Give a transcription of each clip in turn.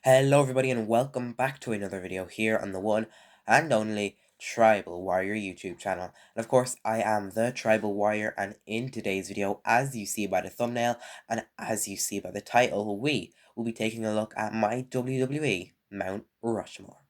Hello everybody and welcome back to another video here on the one and only Tribal Warrior YouTube channel. And of course I am the Tribal Warrior, and in today's video, as you see by the thumbnail and as you see by the title, we will be taking a look at my WWE Mount Rushmore.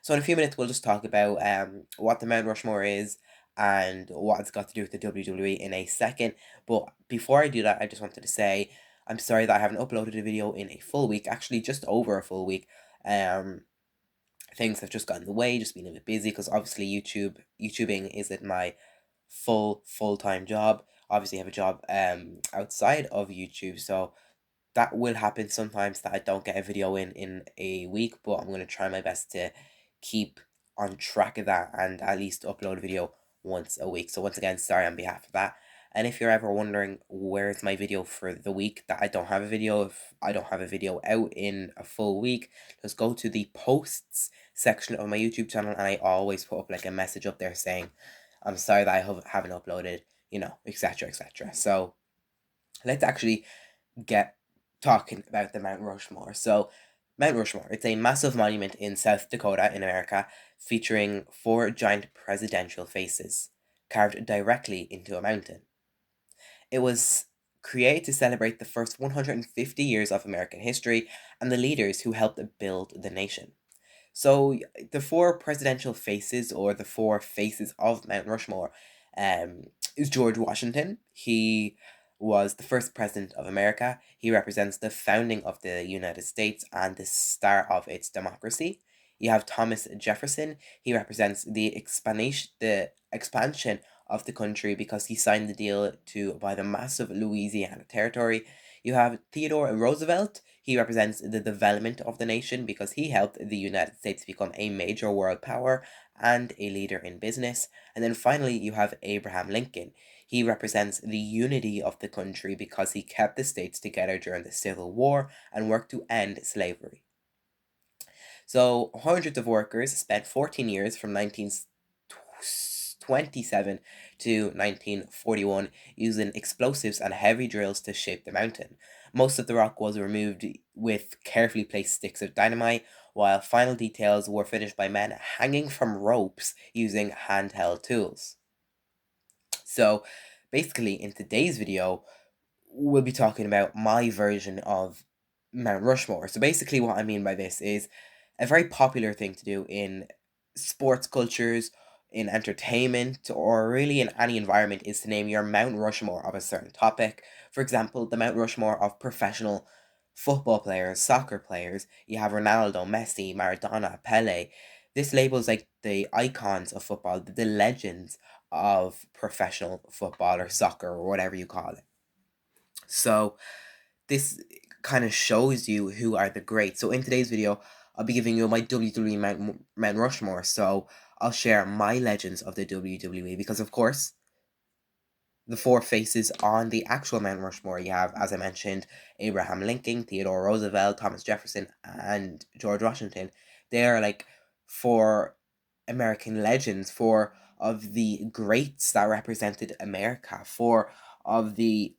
So in a few minutes we'll just talk about what the Mount Rushmore is and what it's got to do with the WWE in a second. But before I do that, I just wanted to say I'm sorry that I haven't uploaded a video in a full week, actually just over a full week. Things have just gotten in the way, just been a bit busy because obviously YouTubing isn't my full-time job. Obviously I have a job outside of YouTube, so that will happen sometimes that I don't get a video in a week, but I'm going to try my best to keep on track of that and at least upload a video once a week. So once again, sorry on behalf of that. And if you're ever wondering where's my video for the week that I don't have a video, if I don't have a video out in a full week, just go to the posts section of my YouTube channel and I always put up like a message up there saying, I'm sorry that I haven't uploaded, etc, etc. So let's actually get talking about the Mount Rushmore. So, Mount Rushmore, it's a massive monument in South Dakota in America featuring four giant presidential faces carved directly into a mountain. It was created to celebrate the first 150 years of American history and the leaders who helped build the nation. So the four presidential faces, or the four faces of Mount Rushmore, is George Washington. He was the first president of America. He represents the founding of the United States and the start of its democracy. You have Thomas Jefferson. He represents the expansion of the country because he signed the deal to buy the massive Louisiana territory. You have Theodore Roosevelt. He represents the development of the nation because he helped the United States become a major world power and a leader in business. And then finally, you have Abraham Lincoln. He represents the unity of the country because he kept the states together during the Civil War and worked to end slavery. So hundreds of workers spent 14 years from 1927 to 1941 using explosives and heavy drills to shape the mountain. Most of the rock was removed with carefully placed sticks of dynamite, while final details were finished by men hanging from ropes using handheld tools. So basically in today's video, we'll be talking about my version of Mount Rushmore. So basically what I mean by this is a very popular thing to do in sports cultures, in entertainment, or really in any environment is to name your Mount Rushmore of a certain topic. For example, the Mount Rushmore of professional football players, soccer players. You have Ronaldo, Messi, Maradona, Pele. This labels like the icons of football, the legends of professional football or soccer or whatever you call it. So this kind of shows you who are the greats. So in today's video, I'll be giving you my WWE Mount Rushmore. So I'll share my legends of the WWE because, of course, the four faces on the actual Mount Rushmore, you have, as I mentioned, Abraham Lincoln, Theodore Roosevelt, Thomas Jefferson, and George Washington. They are like four American legends, four of the greats that represented America, four of the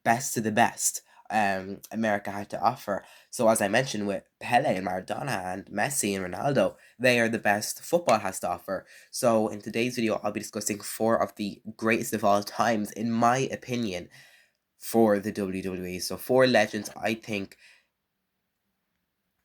best of the best America had to offer. So as I mentioned with Pele and Maradona and Messi and Ronaldo, they are the best football has to offer. So in today's video, I'll be discussing four of the greatest of all times, in my opinion, for the WWE. So four legends I think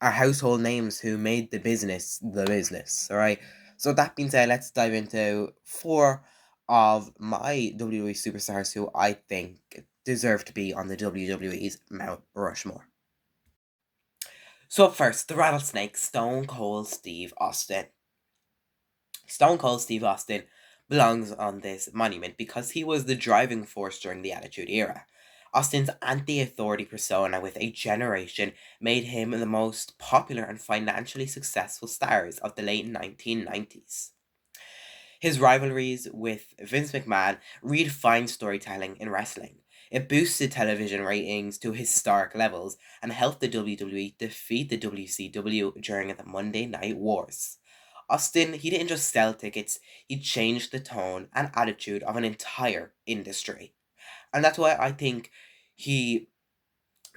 are household names who made the business the business. All right. So that being said, let's dive into four of my WWE superstars who I think deserve to be on the WWE's Mount Rushmore. So up first, the Rattlesnake, Stone Cold Steve Austin. Stone Cold Steve Austin belongs on this monument because he was the driving force during the Attitude Era. Austin's anti-authority persona with a generation made him the most popular and financially successful stars of the late 1990s. His rivalries with Vince McMahon redefined storytelling in wrestling. It boosted television ratings to historic levels and helped the WWE defeat the WCW during the Monday Night Wars. Austin, he didn't just sell tickets, he changed the tone and attitude of an entire industry. And that's why I think he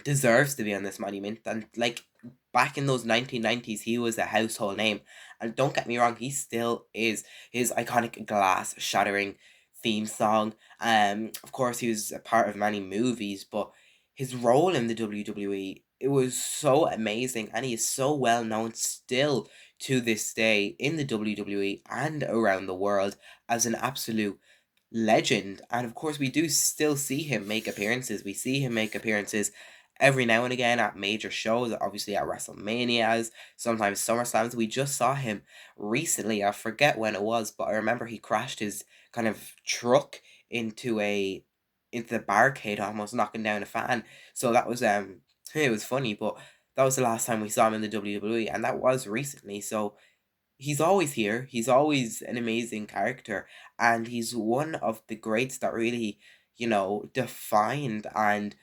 deserves to be on this monument. And like back in those 1990s, he was a household name. And don't get me wrong, he still is. His iconic glass shattering theme song. Of course, he was a part of many movies, but his role in the WWE, it was so amazing, and he is so well known still to this day in the WWE and around the world as an absolute legend. And of course, we do still see him make appearances. We see him make appearances every now and again at major shows, obviously at WrestleManias, sometimes SummerSlams. We just saw him recently. I forget when it was, but I remember he crashed his kind of truck into a into the barricade, almost knocking down a fan. So that was it was funny, but that was the last time we saw him in the WWE, and that was recently. So he's always here. He's always an amazing character, and he's one of the greats that really, defined and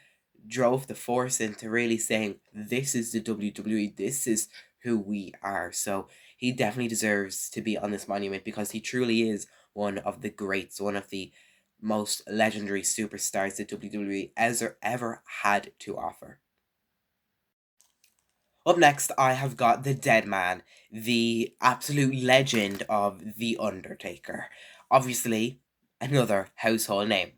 drove the force into really saying, this is the WWE, this is who we are. So he definitely deserves to be on this monument because he truly is one of the greats, one of the most legendary superstars that WWE ever had to offer. Up next, I have got the Dead Man, the absolute legend of The Undertaker. Obviously, another household name.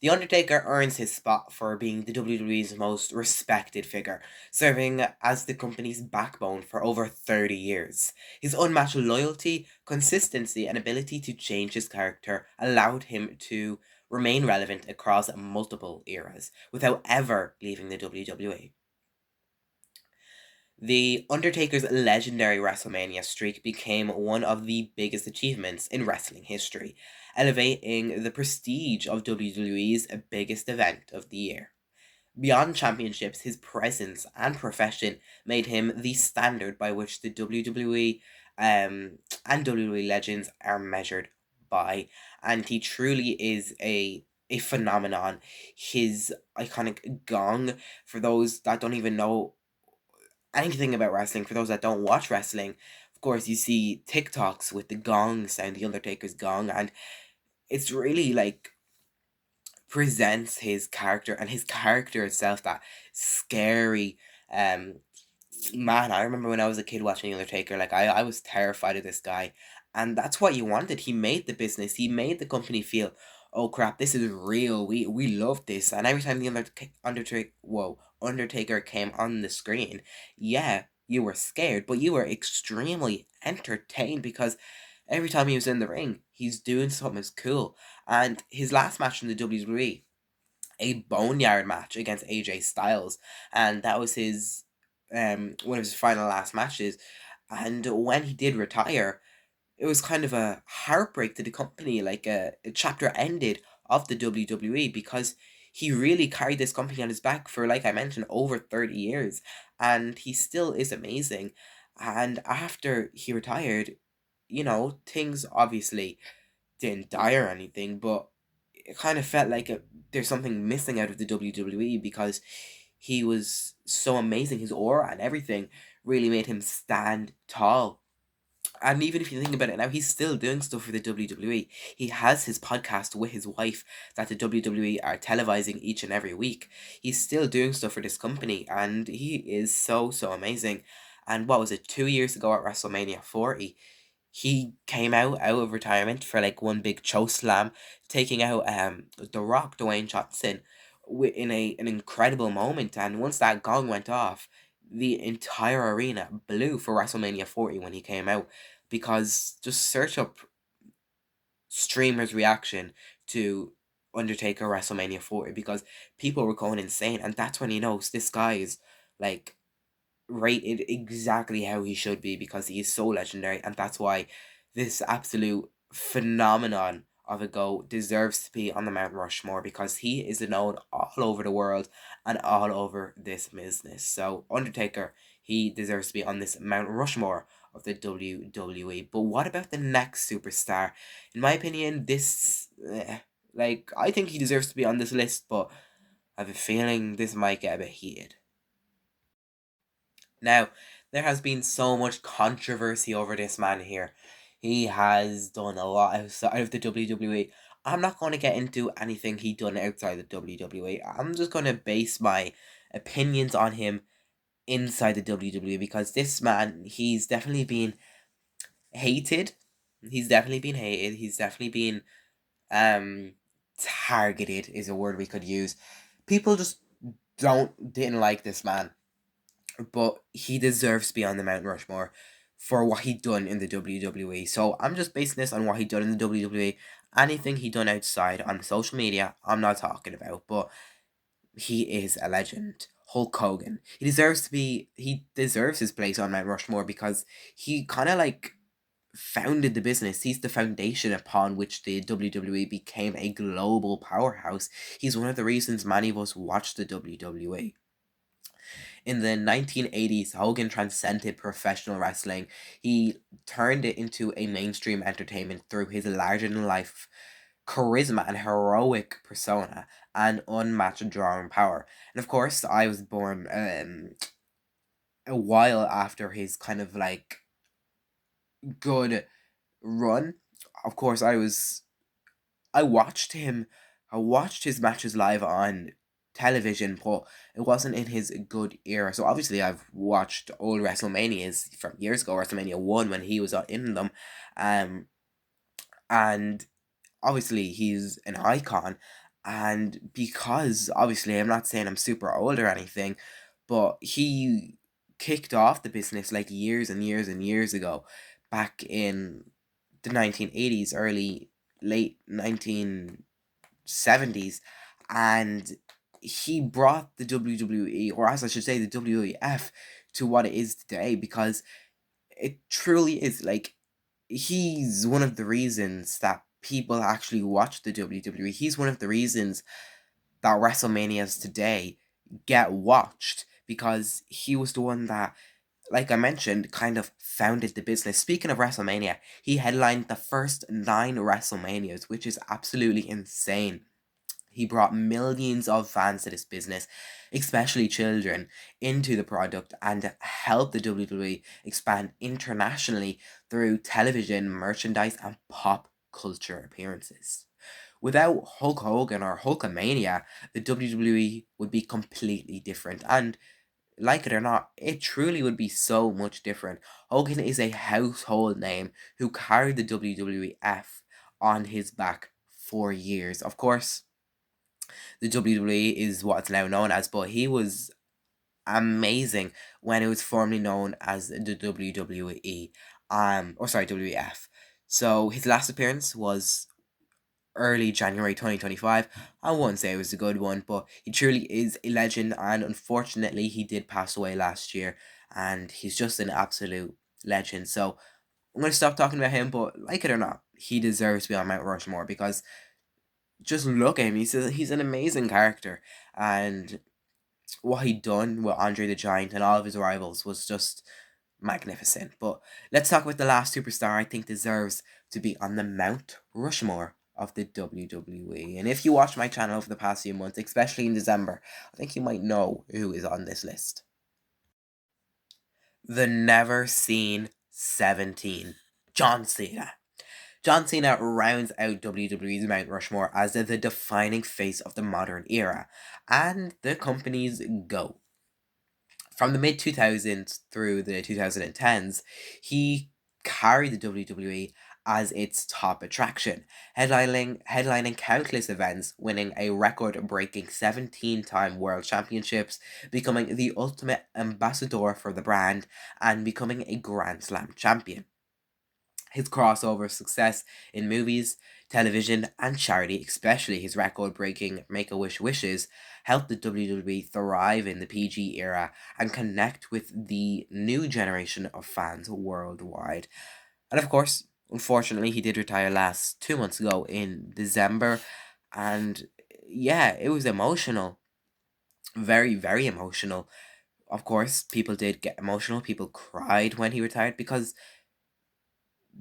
The Undertaker earns his spot for being the WWE's most respected figure, serving as the company's backbone for over 30 years. His unmatched loyalty, consistency, and ability to change his character allowed him to remain relevant across multiple eras without ever leaving the WWE. The Undertaker's legendary WrestleMania streak became one of the biggest achievements in wrestling history, elevating the prestige of WWE's biggest event of the year. Beyond championships, his presence and profession made him the standard by which the WWE and WWE legends are measured by, and he truly is a phenomenon. His iconic gong, for those that don't even know anything about wrestling, for those that don't watch wrestling, of course, you see TikToks with the gong sound, the Undertaker's gong, and it's really like presents his character and his character itself, that scary um man. I remember when I was a kid watching The Undertaker, like I was terrified of this guy. And that's what you wanted. He made the business, he made the company feel, oh crap, this is real. We love this. And every time the Undertaker came on the screen, yeah, you were scared, but you were extremely entertained because every time he was in the ring, he's doing something that's cool. And his last match in the WWE, a boneyard match against AJ Styles, and that was his one of his final last matches. And when he did retire, it was kind of a heartbreak to the company, like a chapter ended of the WWE, because he really carried this company on his back for, like I mentioned, over 30 years, and he still is amazing. And after he retired, things obviously didn't die or anything, but it kind of felt like there's something missing out of the WWE because he was so amazing. His aura and everything really made him stand tall. And even if you think about it now, he's still doing stuff for the WWE. He has his podcast with his wife that the WWE are televising each and every week. He's still doing stuff for this company, and he is so, so amazing. And what was it, 2 years ago at WrestleMania 40? He came out of retirement for like one big choke slam, taking out The Rock, Dwayne Johnson, in an incredible moment. And once that gong went off, the entire arena blew for WrestleMania 40 when he came out, because just search up streamers' reaction to Undertaker WrestleMania 40, because people were going insane, and that's when he knows this guy is like rated exactly how he should be, because he is so legendary. And that's why this absolute phenomenon of a GOAT deserves to be on the Mount Rushmore, because he is known all over the world and all over this business. So Undertaker, he deserves to be on this Mount Rushmore of the WWE. But what about the next superstar? In my opinion, like, I think he deserves to be on this list, but I have a feeling this might get a bit heated. Now, there has been so much controversy over this man here. He has done a lot outside of the WWE. I'm not going to get into anything he done outside the WWE. I'm just going to base my opinions on him inside the WWE because this man, he's definitely been hated. He's definitely been hated. He's definitely been um targeted is a word we could use. People just didn't like this man, but he deserves to be on the Mount Rushmore for what he done in the WWE. So I'm just basing this on what he done in the WWE. Anything he done outside on social media, I'm not talking about. But he is a legend. Hulk Hogan. He deserves his place on Mount Rushmore because he kind of like founded the business. He's the foundation upon which the WWE became a global powerhouse. He's one of the reasons many of us watch the WWE. In the 1980s, Hogan transcended professional wrestling. He turned it into a mainstream entertainment through his larger than life charisma and heroic persona and unmatched drawing power. And of course, I was born a while after his kind of like good run. Of course, I watched him. I watched his matches live on television, but it wasn't in his good era. So obviously, I've watched old WrestleManias from years ago, WrestleMania 1 when he was in them, um, and obviously he's an icon. And because obviously, I'm not saying I'm super old or anything, but he kicked off the business like years and years and years ago, back in the 1980s, late 1970s, and he brought the WWE, or as I should say, the WEF, to what it is today because it truly is like he's one of the reasons that people actually watch the WWE. He's one of the reasons that WrestleManias today get watched because he was the one that, like I mentioned, kind of founded the business. Speaking of WrestleMania, he headlined the first 9 WrestleManias, which is absolutely insane. He brought millions of fans to this business, especially children, into the product and helped the WWE expand internationally through television, merchandise, and pop culture appearances. Without Hulk Hogan or Hulkamania, the WWE would be completely different. And like it or not, it truly would be so much different. Hogan is a household name who carried the WWF on his back for years. Of course, the WWE is what it's now known as, but he was amazing when it was formerly known as the WWE, or sorry, WWF. So his last appearance was early January 2025. I won't say it was a good one, but he truly is a legend, and unfortunately, he did pass away last year, and he's just an absolute legend. So I'm gonna stop talking about him, but like it or not, he deserves to be on Mount Rushmore because just look at him. He's an amazing character, and what he done with Andre the Giant and all of his rivals was just magnificent. But let's talk about the last superstar I think deserves to be on the Mount Rushmore of the WWE. And if you watch my channel over the past few months, especially in December, I think you might know who is on this list. The never seen 17, John Cena. John Cena rounds out WWE's Mount Rushmore as the defining face of the modern era and the company's go. From the mid 2000s through the 2010s, he carried the WWE as its top attraction, headlining countless events, winning a record-breaking 17-time world championships, becoming the ultimate ambassador for the brand, and becoming a Grand Slam champion. His crossover success in movies, television, and charity, especially his record breaking Make a Wish wishes, helped the WWE thrive in the PG era and connect with the new generation of fans worldwide. And of course, unfortunately, he did retire last 2 months ago in December. And yeah, it was emotional. Very, very emotional. Of course, people did get emotional. People cried when he retired because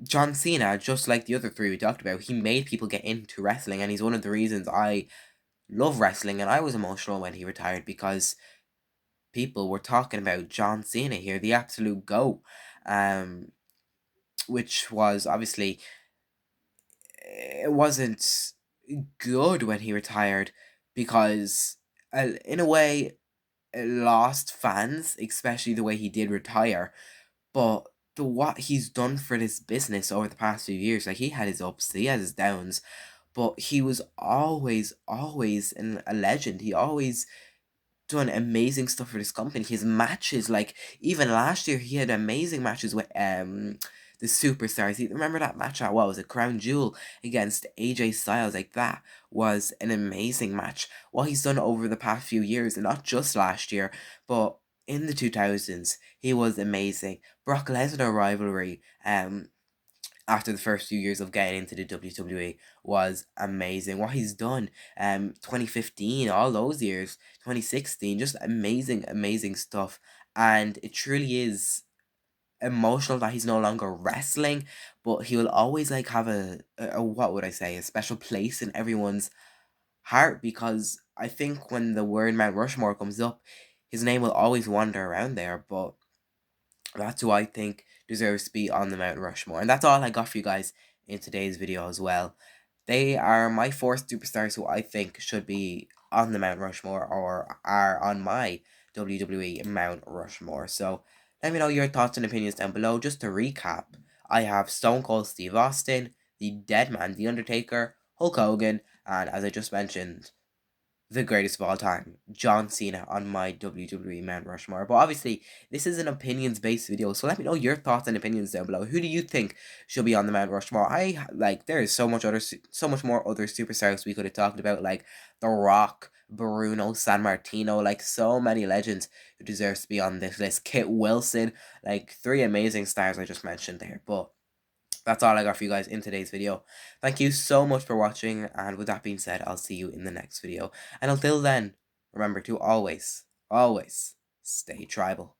John Cena, just like the other three we talked about, he made people get into wrestling, and he's one of the reasons I love wrestling. And I was emotional when he retired because people were talking about John Cena here, the absolute GOAT, which was obviously it wasn't. good when he retired because, in a way, it lost fans, especially the way he did retire. But the what he's done for this business over the past few years, like he had his ups, he had his downs, but he was always a legend. He always done amazing stuff for this company. His matches, like even last year, he had amazing matches with the superstars. You remember that match at what was it, Crown Jewel against AJ Styles? Like that was an amazing match. What he's done over the past few years, and not just last year, but in the 2000s, he was amazing. Brock Lesnar rivalry, after the first few years of getting into the WWE was amazing. What he's done, 2015, all those years, 2016, just amazing stuff. And it truly is emotional that he's no longer wrestling, but he will always like have a what would I say, a special place in everyone's heart, because I think when the word Mount Rushmore comes up, his name will always wander around there. But that's who I think deserves to be on the Mount Rushmore. And that's all I got for you guys in today's video as well. They are my four superstars who I think should be on the Mount Rushmore, or are on my WWE Mount Rushmore. So let me know your thoughts and opinions down below. Just to recap, I have Stone Cold Steve Austin, the Dead Man, The Undertaker, Hulk Hogan, and as I just mentioned, the greatest of all time, John Cena, on my WWE Mount Rushmore. But obviously, this is an opinions-based video, so let me know your thoughts and opinions down below. Who do you think should be on the Mount Rushmore? There is so much more other superstars we could have talked about, like The Rock, Bruno Sammartino, like so many legends who deserves to be on this list. Kit Wilson, like three amazing stars I just mentioned there. But that's all I got for you guys in today's video. Thank you so much for watching, and with that being said, I'll see you in the next video. And until then, remember to always stay tribal.